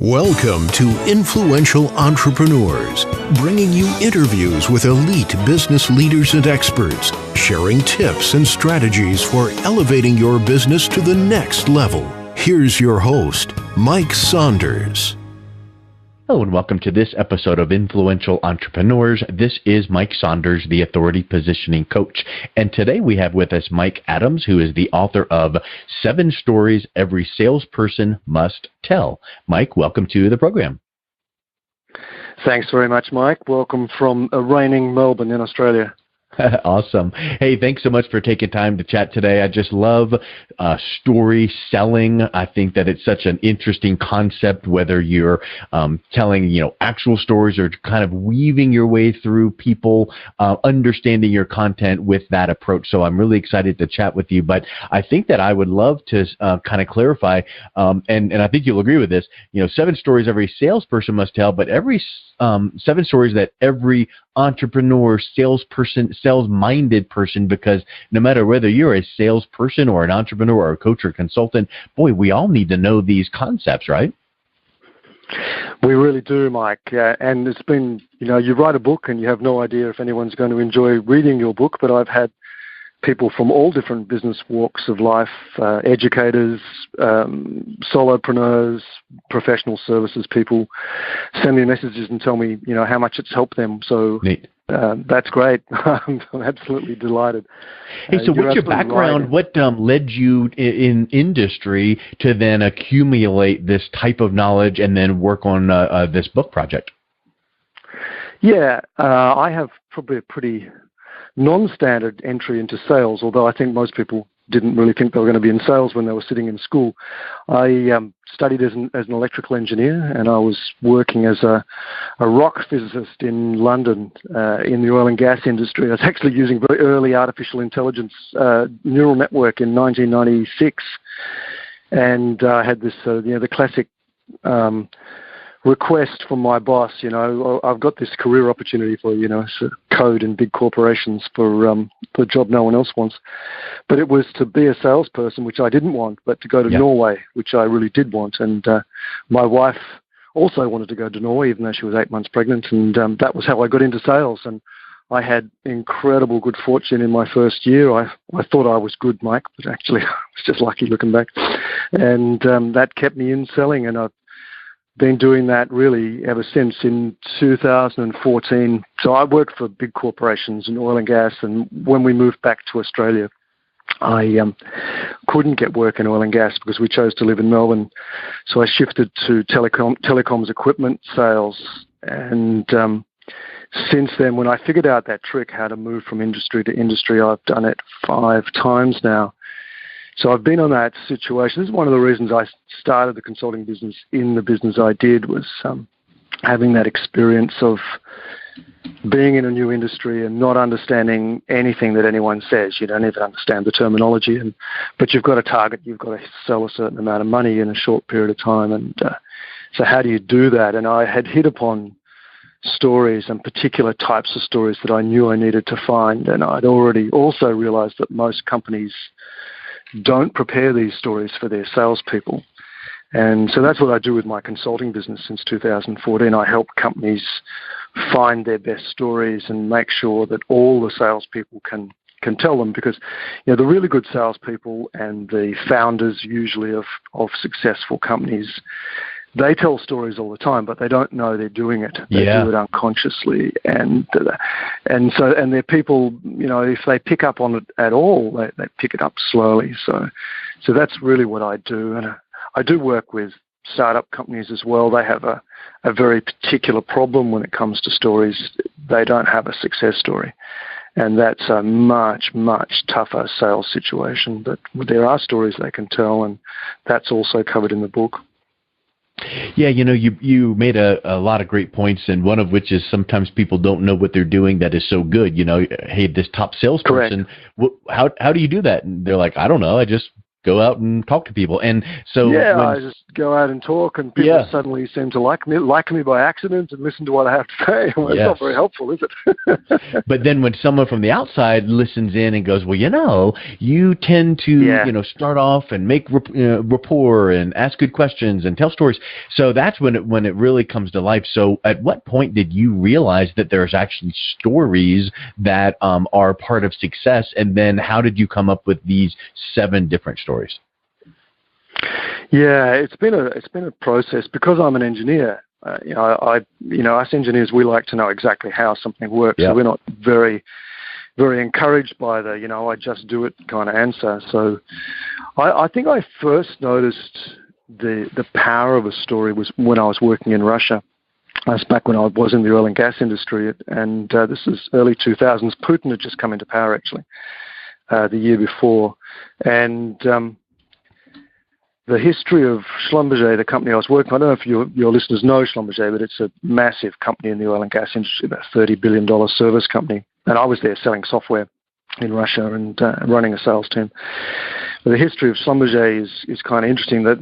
Welcome to Influential Entrepreneurs, bringing you interviews with elite business leaders and experts, sharing tips and strategies for elevating your business to the next level. Here's your host, Mike Saunders. Hello and welcome to this episode of Influential Entrepreneurs. This is Mike Saunders, the Authority Positioning Coach. And today we have with us Mike Adams, who is the author of 7 Stories Every Salesperson Must Tell. Mike, welcome to the program. Thanks very much, Mike. Welcome from a reigning Melbourne in Australia. Awesome. Hey, thanks so much for taking time to chat today. I just love story selling. I think that it's such an interesting concept, whether you're telling, actual stories or kind of weaving your way through people, understanding your content with that approach. So I'm really excited to chat with you. But I think that I would love to kind of clarify, and I think you'll agree with this, 7 stories every salesperson must tell, but every 7 stories that every entrepreneur, salesperson, sales-minded person, because no matter whether you're a salesperson or an entrepreneur or a coach or consultant, boy, we all need to know these concepts, right? We really do, Mike. And it's been, you write a book and you have no idea if anyone's going to enjoy reading your book, but I've had people from all different business walks of life, educators, solopreneurs, professional services people, send me messages and tell me, how much it's helped them. So that's great. I'm absolutely delighted. Hey, so what's your background? Right. What led you in industry to then accumulate this type of knowledge and then work on this book project? Yeah, I have probably a pretty non-standard entry into sales, although I think most people didn't really think they were going to be in sales when they were sitting in school. I studied as an electrical engineer, and I was working as a rock physicist in London in the oil and gas industry. I was actually using very early artificial intelligence neural network in 1996, and I had this, the classic request from my boss, I've got this career opportunity for, code in big corporations for a job no one else wants. But it was to be a salesperson, which I didn't want, but to go to Norway, which I really did want. And my wife also wanted to go to Norway, even though she was 8 months pregnant. And that was how I got into sales. And I had incredible good fortune in my first year. I thought I was good, Mike, but actually I was just lucky looking back. And that kept me in selling, and I've been doing that really ever since. In 2014, so I worked for big corporations in oil and gas, and when we moved back to Australia, I couldn't get work in oil and gas because we chose to live in Melbourne. So I shifted to telecoms equipment sales, and since then, when I figured out that trick, how to move from industry to industry, I've done it 5 times now. So I've been on that situation. This is one of the reasons I started the consulting business in the business I did, was having that experience of being in a new industry and not understanding anything that anyone says. You don't even understand the terminology, but you've got a target. You've got to sell a certain amount of money in a short period of time. And so how do you do that? And I had hit upon stories and particular types of stories that I knew I needed to find. And I'd already also realized that most companies don't prepare these stories for their salespeople. And so that's what I do with my consulting business since 2014. I help companies find their best stories and make sure that all the salespeople can tell them, because the really good salespeople and the founders usually of successful companies, they tell stories all the time, but they don't know they're doing it. They do it unconsciously, and they're people. If they pick up on it at all, they pick it up slowly. So that's really what I do, and I do work with startup companies as well. They have a very particular problem when it comes to stories. They don't have a success story, and that's a much, much tougher sales situation. But there are stories they can tell, and that's also covered in the book. Yeah, you made a lot of great points, and one of which is sometimes people don't know what they're doing that is so good. Hey, this top salesperson, how do you do that? And they're like, I don't know, I just go out and talk to people. And so I just go out and talk, and people suddenly seem to like me by accident and listen to what I have to say. Well, it's not very helpful, is it? But then when someone from the outside listens in and goes, well, you tend to, start off and make rapport and ask good questions and tell stories. So that's when it really comes to life. So at what point did you realize that there's actually stories that are part of success? And then how did you come up with these 7 different stories? Yeah, it's been a process because I'm an engineer. Us engineers, we like to know exactly how something works. So we're not very, very encouraged by the I just do it kind of answer. So I think I first noticed the power of a story was when I was working in Russia. That's back when I was in the oil and gas industry, and this is early 2000s. Putin had just come into power actually the year before, and the history of Schlumberger, the company I was working for, I don't know if your listeners know Schlumberger, but it's a massive company in the oil and gas industry, about a $30 billion service company. And I was there selling software in Russia and running a sales team. But the history of Schlumberger is kind of interesting. That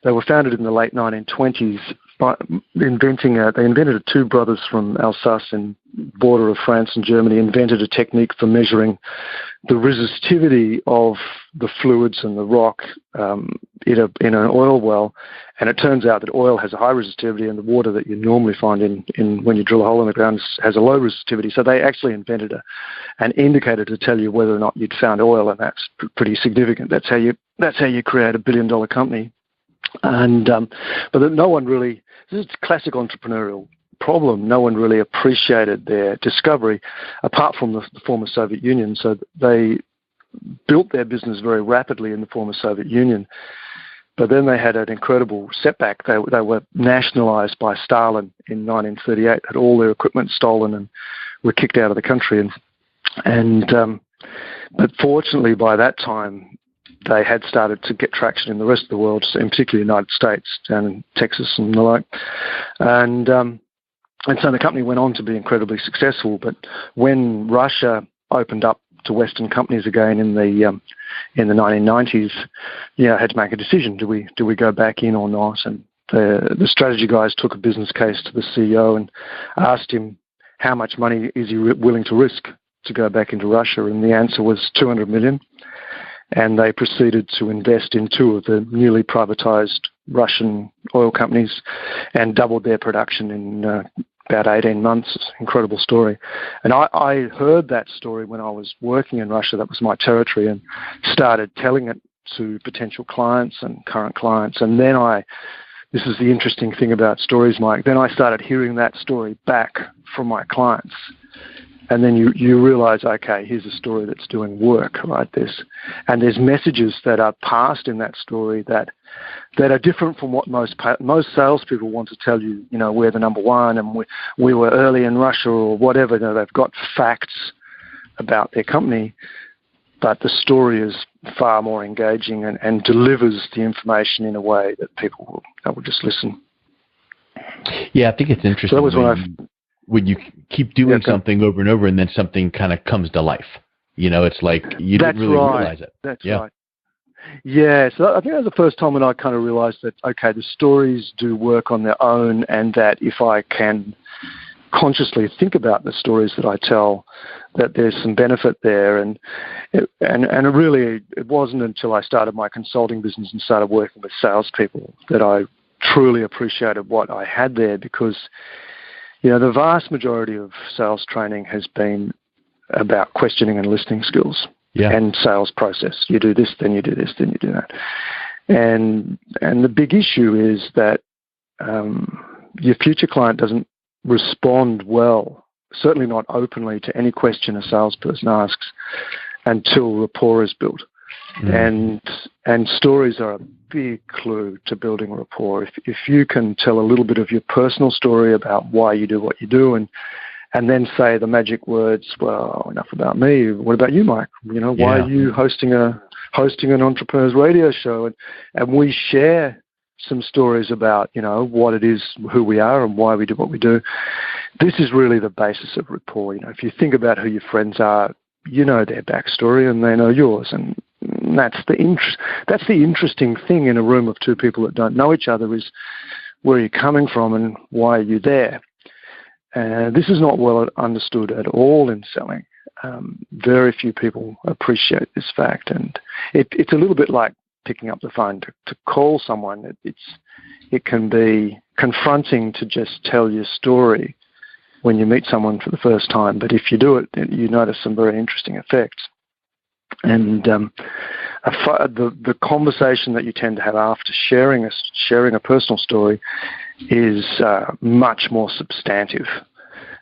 they were founded in the late 1920s by they invented two brothers from Alsace and border of France and Germany, invented a technique for measuring the resistivity of the fluids and the rock in an oil well. And it turns out that oil has a high resistivity and the water that you normally find in when you drill a hole in the ground has a low resistivity. So they actually invented an indicator to tell you whether or not you'd found oil, and that's pretty significant. That's how you create a $1 billion company. And but no one really, this is a classic entrepreneurial problem, no one really appreciated their discovery apart from the former Soviet Union. So they built their business very rapidly in the former Soviet Union. But then they had an incredible setback. They were nationalized by Stalin in 1938, had all their equipment stolen and were kicked out of the country. But fortunately by that time, they had started to get traction in the rest of the world, in particular the United States, down in Texas and the like. And so the company went on to be incredibly successful. But when Russia opened up to Western companies again in the 1990s, I had to make a decision. Do we go back in or not? And the strategy guys took a business case to the CEO and asked him how much money is he willing to risk to go back into Russia, and the answer was $200 million. And they proceeded to invest in two of the newly privatized Russian oil companies and doubled their production in about 18 months. Incredible story. And I heard that story when I was working in Russia. That was my territory, and started telling it to potential clients and current clients. And then this is the interesting thing about stories, Mike, then I started hearing that story back from my clients. And then you realize, okay, here's a story that's doing work like this. And there's messages that are passed in that story that are different from what most salespeople want to tell you. We're the number one and we were early in Russia or whatever. They've got facts about their company, but the story is far more engaging and delivers the information in a way that people will just listen. Yeah, I think it's interesting. So that was when you keep doing something over and over, and then something kind of comes to life. It's like you didn't really realize it. That's right. Yeah, so I think that was the first time when I kind of realized that, okay, the stories do work on their own, and that if I can consciously think about the stories that I tell, that there's some benefit there. And it wasn't until I started my consulting business and started working with salespeople that I truly appreciated what I had there, because the vast majority of sales training has been about questioning and listening skills and sales process. You do this, then you do this, then you do that. And the big issue is that your future client doesn't respond well, certainly not openly, to any question a salesperson asks until rapport is built. Mm. And stories are a big clue to building rapport. If you can tell a little bit of your personal story about why you do what you do, and then say the magic words, well, enough about me, what about you, Mike? Why are you hosting an entrepreneur's radio show? And we share some stories about, what it is, who we are and why we do what we do. This is really the basis of rapport. If you think about who your friends are, you know their backstory and they know yours. And that's the interesting thing in a room of two people that don't know each other, is where you're coming from and why are you there. This is not well understood at all in selling. Very few people appreciate this fact, and it's a little bit like picking up the phone to call someone. It can be confronting to just tell your story when you meet someone for the first time, but if you do it, you notice some very interesting effects. And the conversation that you tend to have after sharing a personal story is much more substantive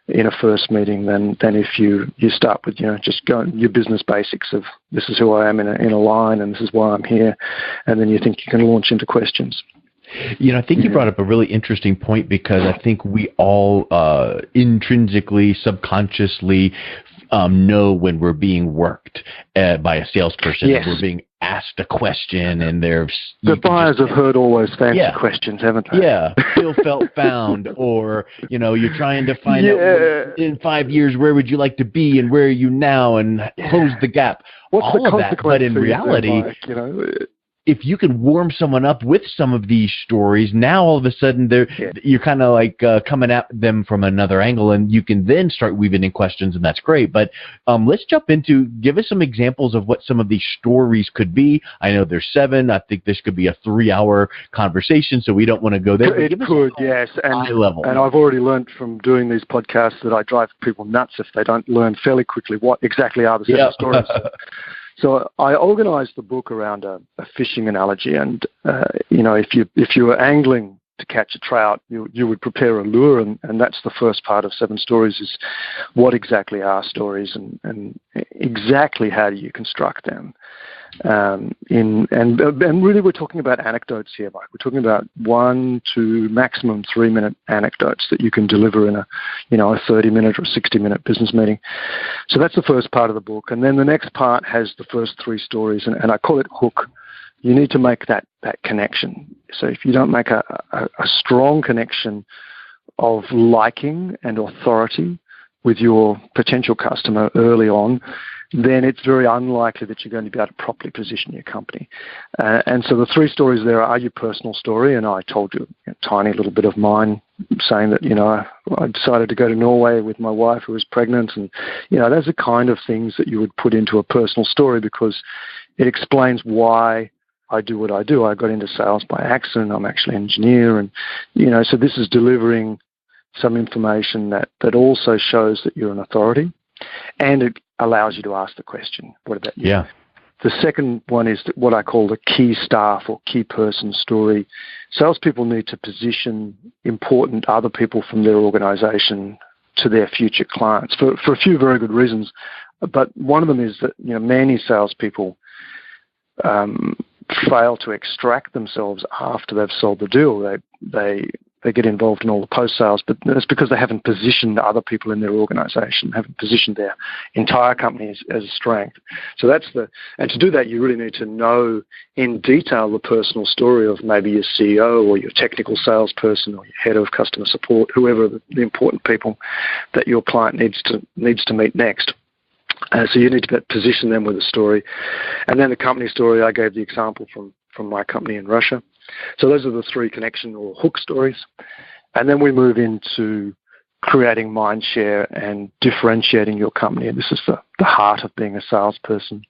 in a first meeting than if you start with just your business basics of this is who I am in a line and this is why I'm here, and then you think you can launch into questions. I think you brought up a really interesting point, because I think we all intrinsically, subconsciously know when we're being worked by a salesperson. Yes. We're being asked a question, and the buyers have heard all those fancy questions, haven't they? Yeah, feel, felt, found, or you're trying to find out in 5 years where would you like to be and where are you now, and close the gap. What's all the of that, but in reality, if you can warm someone up with some of these stories, now all of a sudden you're kind of like coming at them from another angle, and you can then start weaving in questions, and that's great. But let's jump into, give us some examples of what some of these stories could be. I know there's 7. I think this could be a 3-hour conversation, so we don't want to go there. It could, yes. High level. And I've already learned from doing these podcasts that I drive people nuts if they don't learn fairly quickly what exactly are the 7 stories. So I organized the book around a fishing analogy, and if you were angling to catch a trout, you would prepare a lure, and that's the first part of 7 stories, is what exactly are stories, and exactly how do you construct them. And really we're talking about anecdotes here, Mike. We're talking about 1 to maximum 3-minute anecdotes that you can deliver in a 30-minute or 60-minute business meeting. So that's the first part of the book. And then the next part has the first 3 stories, and I call it hook. You need to make that connection. So if you don't make a strong connection of liking and authority with your potential customer early on, then it's very unlikely that you're going to be able to properly position your company. And so the 3 stories there are your personal story, and I told you a tiny little bit of mine, saying that, I decided to go to Norway with my wife who was pregnant, and, those are kind of things that you would put into a personal story, because it explains why I do what I do. I got into sales by accident. I'm actually an engineer, and, so this is delivering some information that also shows that you're an authority, and it allows you to ask the question, what about you? Yeah. The second one is what I call the key staff or key person story. Salespeople need to position important other people from their organization to their future clients for a few very good reasons. But one of them is that many salespeople fail to extract themselves after they've sold the deal. They get involved in all the post-sales, but it's because they haven't positioned other people in their organization, haven't positioned their entire company as a strength. So and to do that, you really need to know in detail the personal story of maybe your CEO or your technical salesperson or your head of customer support, whoever the important people that your client needs to meet next. So you need to position them with a story. And then the company story, I gave the example from my company in Russia. So those are the 3 connection or hook stories. And then we move into creating mind share and differentiating your company. And this is the heart of being a salesperson.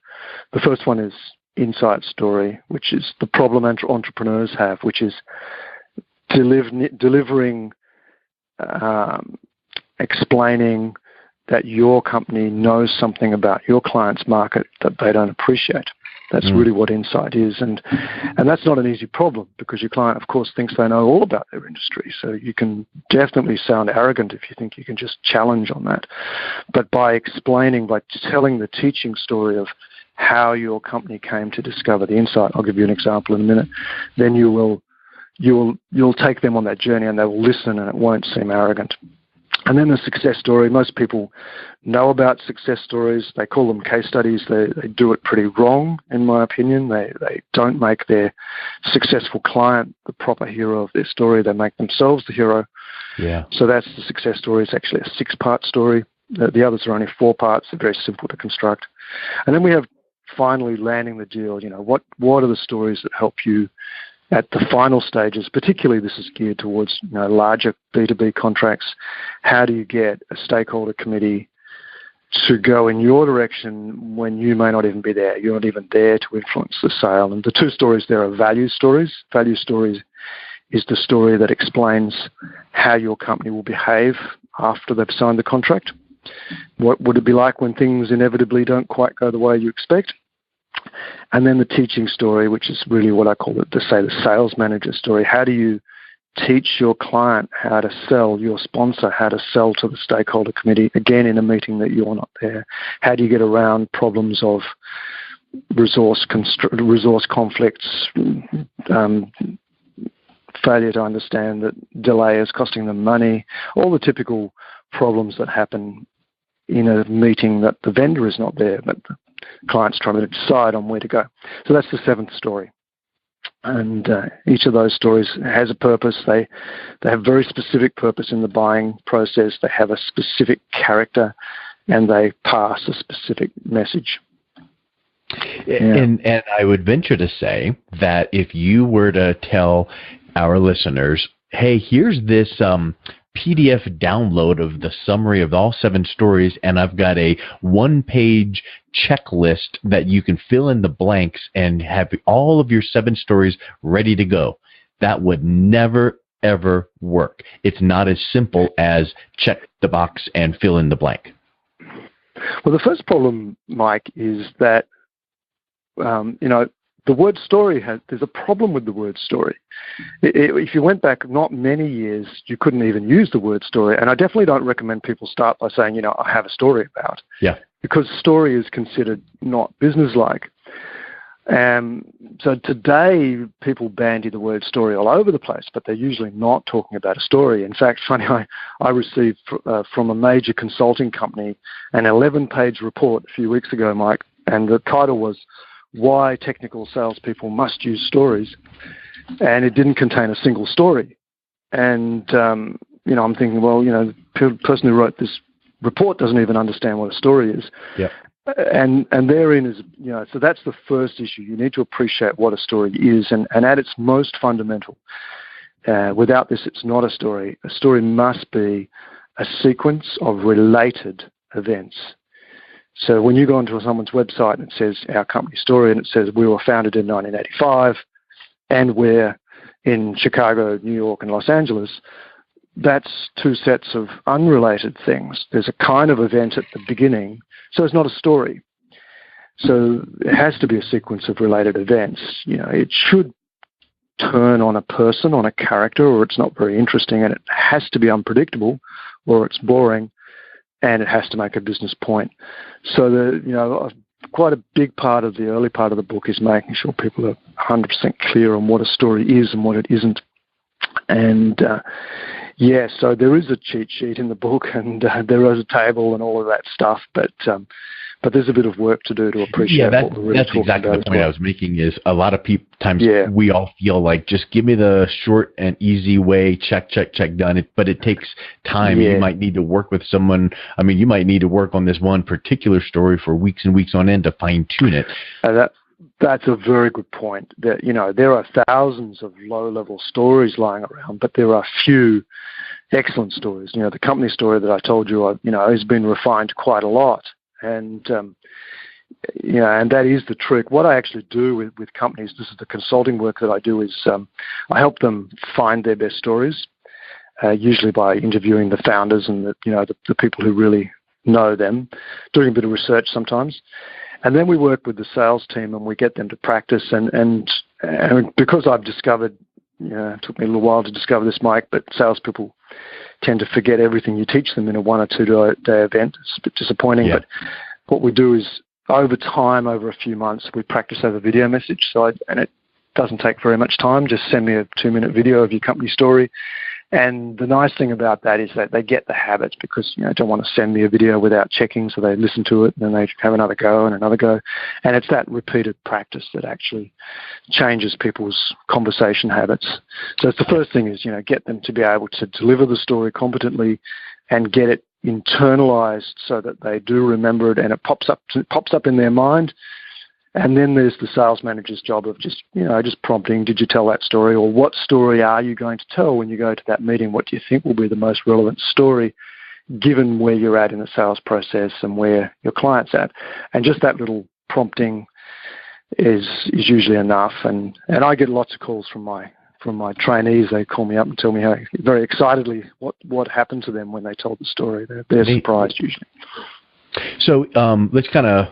The first one is insight story, which is the problem entrepreneurs have, which is delivering, explaining that your company knows something about your client's market that they don't appreciate. That's really what insight is. And that's not an easy problem, because your client, of course, thinks they know all about their industry. So you can definitely sound arrogant if you think you can just challenge on that. But by telling the teaching story of how your company came to discover the insight, I'll give you an example in a minute, then you'll take them on that journey, and they will listen, and it won't seem arrogant. And then the success story. Most people know about success stories. They call them case studies. They do it pretty wrong, in my opinion. They don't make their successful client the proper hero of their story. They make themselves the hero. Yeah. So that's the success story. It's actually a 6-part story. The others are only 4 parts. They're very simple to construct. And then we have finally landing the deal, what are the stories that help you at the final stages? Particularly, this is geared towards larger B2B contracts. How do you get a stakeholder committee to go in your direction when you may not even be there? You're not even there to influence the sale. And the two stories there are value stories. Value stories is the story that explains how your company will behave after they've signed the contract. What would it be like when things inevitably don't quite go the way you expect? And then the teaching story, which is really what I call it, the sales manager story. How do you teach your client how to sell, your sponsor how to sell to the stakeholder committee, again in a meeting that you're not there? How do you get around problems of resource conflicts, failure to understand that delay is costing them money, all the typical problems that happen in a meeting that the vendor is not there, but the client's trying to decide on where to go. So that's the seventh story. And each of those stories has a purpose. They have very specific purpose in the buying process. They have a specific character, and they pass a specific message. Yeah. And I would venture to say that if you were to tell our listeners, hey, here's this PDF download of the summary of all 7 stories, and I've got a 1-page checklist that you can fill in the blanks and have all of your 7 stories ready to go. That would never, ever work. It's not as simple as check the box and fill in the blank. Well, the first problem, Mike, is that, the word story there's a problem with the word story. If you went back not many years, you couldn't even use the word story. And I definitely don't recommend people start by saying, I have a story about. Yeah. Because story is considered not businesslike. So today, people bandy the word story all over the place, but they're usually not talking about a story. In fact, funny, I received from a major consulting company an 11-page report a few weeks ago, Mike, and the title was Why Technical Salespeople Must Use Stories, and it didn't contain a single story. And, I'm thinking, well, the person who wrote this report doesn't even understand what a story is. Yeah. And therein is, so that's the first issue. You need to appreciate what a story is, and at its most fundamental. Without this, it's not a story. A story must be a sequence of related events. So when you go onto someone's website and it says our company story and it says we were founded in 1985 and we're in Chicago, New York, and Los Angeles, that's 2 sets of unrelated things. There's a kind of event at the beginning, so it's not a story. So it has to be a sequence of related events. It should turn on a person, on a character, or it's not very interesting, and it has to be unpredictable or it's boring. And it has to make a business point. So quite a big part of the early part of the book is making sure people are 100% clear on what a story is and what it isn't. And so there is a cheat sheet in the book, and there is a table and all of that stuff. But there's a bit of work to do to appreciate what we're really talking about. That's exactly the point I was making. Is a lot of times we all feel like just give me the short and easy way, check, done. But it takes time. Yeah. You might need to work with someone. I mean, you might need to work on this one particular story for weeks and weeks on end to fine tune it. That's a very good point. That there are thousands of low-level stories lying around, but there are few excellent stories. The company story that I told you, has been refined quite a lot. And and that is the trick. What I actually do with companies, this is the consulting work that I do, is I help them find their best stories, usually by interviewing the founders and the people who really know them, doing a bit of research sometimes. And then we work with the sales team and we get them to practice. And because I've discovered, it took me a little while to discover this, Mike, but salespeople tend to forget everything you teach them in a 1 or 2 day event. It's a bit disappointing, but what we do is over time, over a few months, we practice over video message. And it doesn't take very much time. Just send me a 2-minute video of your company story. And the nice thing about that is that they get the habits because, don't want to send me a video without checking, so they listen to it and then they have another go and another go. And it's that repeated practice that actually changes people's conversation habits. So it's the first thing is, get them to be able to deliver the story competently and get it internalized so that they do remember it and it pops up in their mind. And then there's the sales manager's job of just prompting, did you tell that story? Or what story are you going to tell when you go to that meeting? What do you think will be the most relevant story given where you're at in the sales process and where your client's at? And just that little prompting is usually enough. And I get lots of calls from my trainees. They call me up and tell me how very excitedly what happened to them when they told the story. They're surprised usually. So let's kind of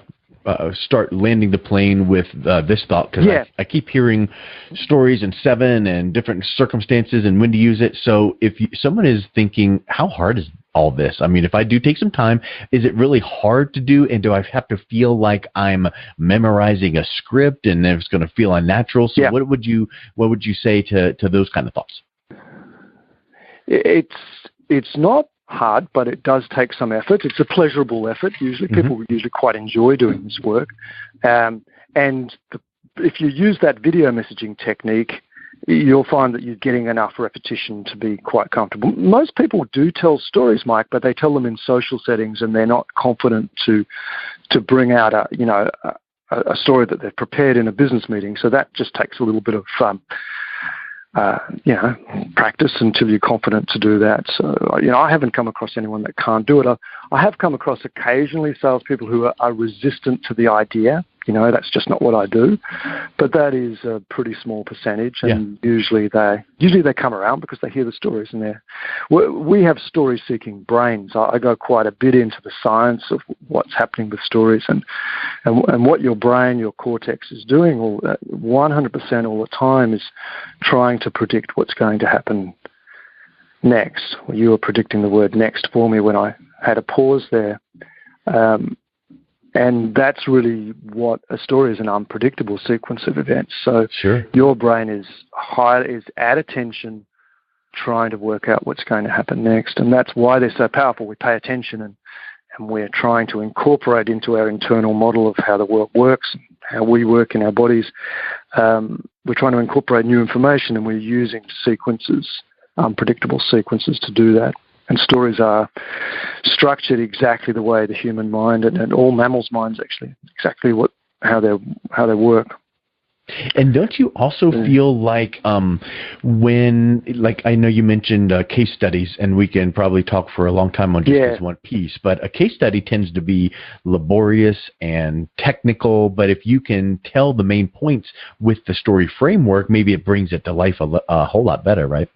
start landing the plane with this thought, because I keep hearing stories in 7 and different circumstances and when to use it. So if someone is thinking, how hard is all this? I mean, if I do take some time, is it really hard to do? And do I have to feel like I'm memorizing a script and it's going to feel unnatural? So what would you say to those kind of thoughts? It's not hard, but it does take some effort. It's a pleasurable effort. Usually, people usually quite enjoy doing this work. If you use that video messaging technique, you'll find that you're getting enough repetition to be quite comfortable. Most people do tell stories, Mike, but they tell them in social settings, and they're not confident to bring out a story that they've prepared in a business meeting. So that just takes a little bit of practice until you're confident to do that. So, I haven't come across anyone that can't do it. I have come across occasionally salespeople who are resistant to the idea. That's just not what I do. But that is a pretty small percentage, and usually they come around because they hear the stories, and we have story-seeking brains. I go quite a bit into the science of what's happening with stories and what your brain, your cortex is doing 100% all the time is trying to predict what's going to happen next. Well, you were predicting the word next for me when I had a pause there. And that's really what a story is, an unpredictable sequence of events. So your brain is at attention trying to work out what's going to happen next. And that's why they're so powerful. We pay attention and we're trying to incorporate into our internal model of how the world works, how we work in our bodies. We're trying to incorporate new information, and we're using sequences, unpredictable sequences to do that. And stories are structured exactly the way the human mind and all mammals' minds actually exactly how they work. And don't you also feel like when, like I know you mentioned case studies, and we can probably talk for a long time on just this one piece, but a case study tends to be laborious and technical, but if you can tell the main points with the story framework, maybe it brings it to life a whole lot better, right?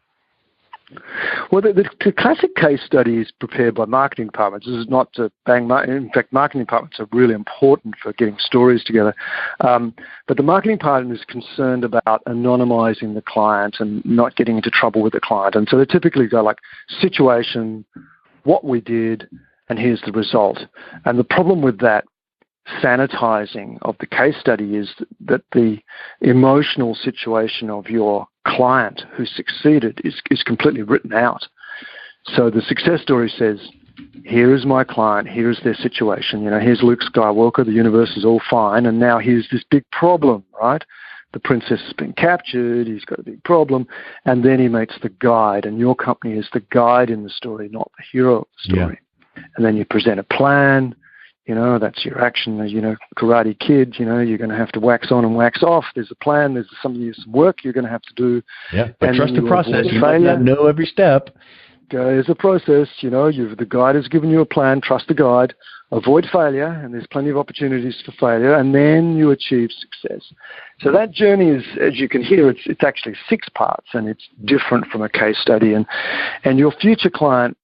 Well, the classic case study is prepared by marketing departments. This is not to bang. In fact, marketing departments are really important for getting stories together. But the marketing department is concerned about anonymizing the client and not getting into trouble with the client. And so they typically go like, situation, what we did, and here's the result. And the problem with that sanitizing of the case study is that the emotional situation of your client who succeeded is completely written out. So the success story says, here is my client, here is their situation. Here's Luke Skywalker, the universe is all fine, and now here's this big problem, right? The princess has been captured, he's got a big problem, and then he meets the guide, and your company is the guide in the story, not the hero of the story. Yeah. And then you present a plan. That's your action, Karate Kid, you're going to have to wax on and wax off. There's a plan, there's some work you're going to have to do. Yeah, but trust the process. You might not know every step. There's a process, the guide has given you a plan, trust the guide, avoid failure, and there's plenty of opportunities for failure, and then you achieve success. So that journey is, as you can hear, it's actually 6 parts, and it's different from a case study. And your future client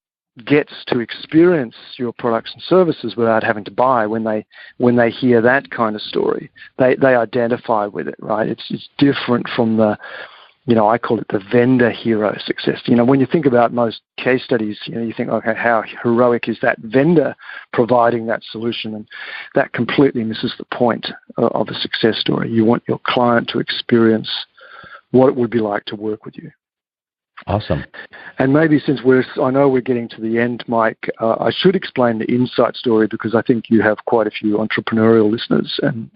gets to experience your products and services without having to buy. When they hear that kind of story, they identify with it, right? It's different from the, I call it the vendor hero success. When you think about most case studies, you think, okay, how heroic is that vendor providing that solution? And that completely misses the point of a success story. You want your client to experience what it would be like to work with you. Awesome. And maybe since I know we're getting to the end, Mike, I should explain the insight story, because I think you have quite a few entrepreneurial listeners. And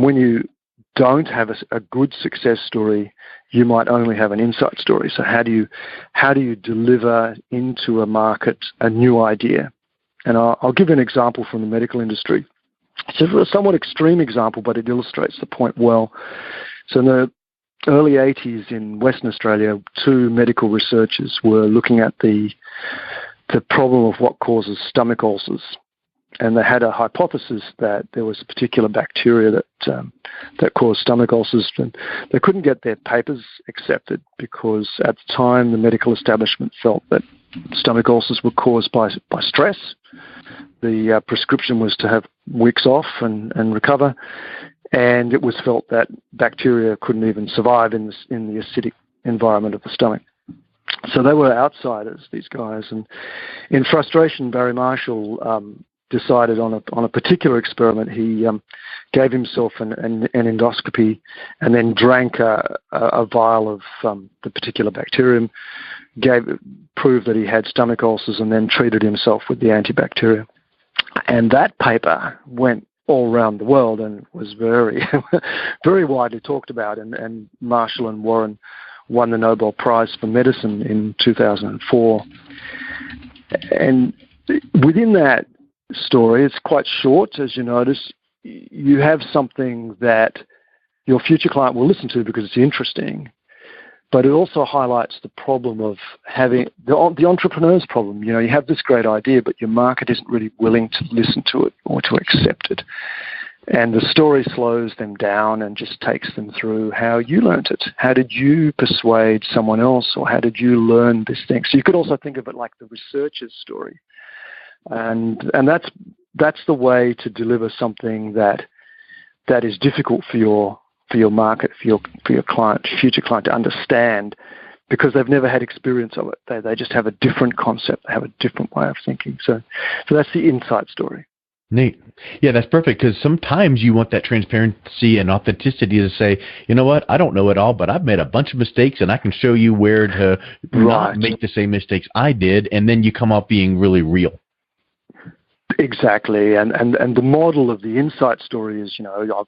when you don't have a good success story, you might only have an insight story. So how do you deliver into a market a new idea? And I'll give an example from the medical industry. It's a somewhat extreme example, but it illustrates the point well. So in the early 80s in Western Australia, two medical researchers were looking at the problem of what causes stomach ulcers. And they had a hypothesis that there was a particular bacteria that caused stomach ulcers. And they couldn't get their papers accepted because at the time the medical establishment felt that stomach ulcers were caused by stress. The prescription was to have weeks off and recover. And it was felt that bacteria couldn't even survive in the acidic environment of the stomach. So they were outsiders, these guys. And in frustration, Barry Marshall decided on a particular experiment. He gave himself an endoscopy and then drank a vial of the particular bacterium, proved that he had stomach ulcers, and then treated himself with the antibacterial. And that paper went all around the world and was very, very widely talked about. And Marshall and Warren won the Nobel Prize for Medicine in 2004. And within that story, it's quite short, as you notice. You have something that your future client will listen to because it's interesting, but it also highlights the problem of having the entrepreneur's problem. You have this great idea, but your market isn't really willing to listen to it or to accept it. And the story slows them down and just takes them through how you learnt it. How did you persuade someone else, or how did you learn this thing? So you could also think of it like the researcher's story. And that's the way to deliver something that is difficult for your market, for your client, future client to understand, because they've never had experience of it. They just have a different concept. They have a different way of thinking. So that's the insight story. Neat. Yeah, that's perfect, because sometimes you want that transparency and authenticity to say, you know what, I don't know it all, but I've made a bunch of mistakes, and I can show you where to not make the same mistakes I did, and then you come out being really real. Exactly, and the model of the insight story is, I've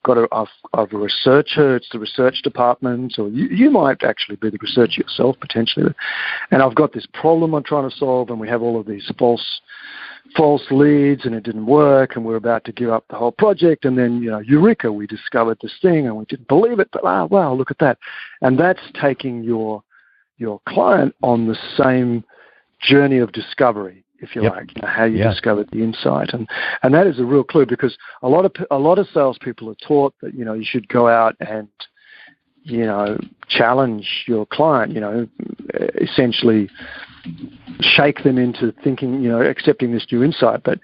a researcher, it's the research department, or you might actually be the researcher yourself potentially, and I've got this problem I'm trying to solve, and we have all of these false leads, and it didn't work, and we're about to give up the whole project, and then, eureka, we discovered this thing, and we didn't believe it, but wow, look at that. And that's taking your client on the same journey of discovery, if you like, how you discovered the insight. And that is a real clue, because a lot of salespeople are taught that, you should go out and, challenge your client, essentially shake them into thinking, accepting this new insight. But,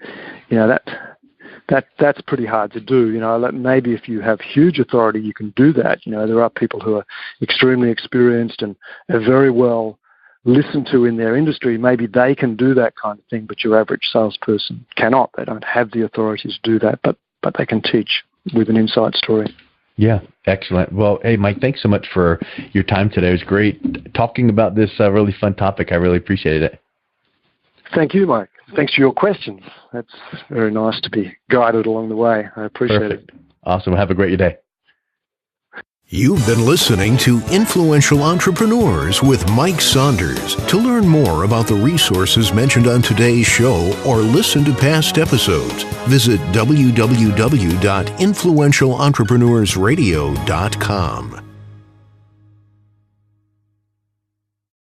that's pretty hard to do. Maybe if you have huge authority, you can do that. There are people who are extremely experienced and are very well listened to in their industry. Maybe they can do that kind of thing, but your average salesperson cannot. They don't have the authority to do that, but they can teach with an insight story. Yeah, excellent. Well, hey, Mike, thanks so much for your time today. It was great talking about this really fun topic. I really appreciated it. Thank you, Mike. Thanks for your questions. That's very nice to be guided along the way. I appreciate it. Awesome. Have a great day. You've been listening to Influential Entrepreneurs with Mike Saunders. To learn more about the resources mentioned on today's show or listen to past episodes, visit www.influentialentrepreneursradio.com.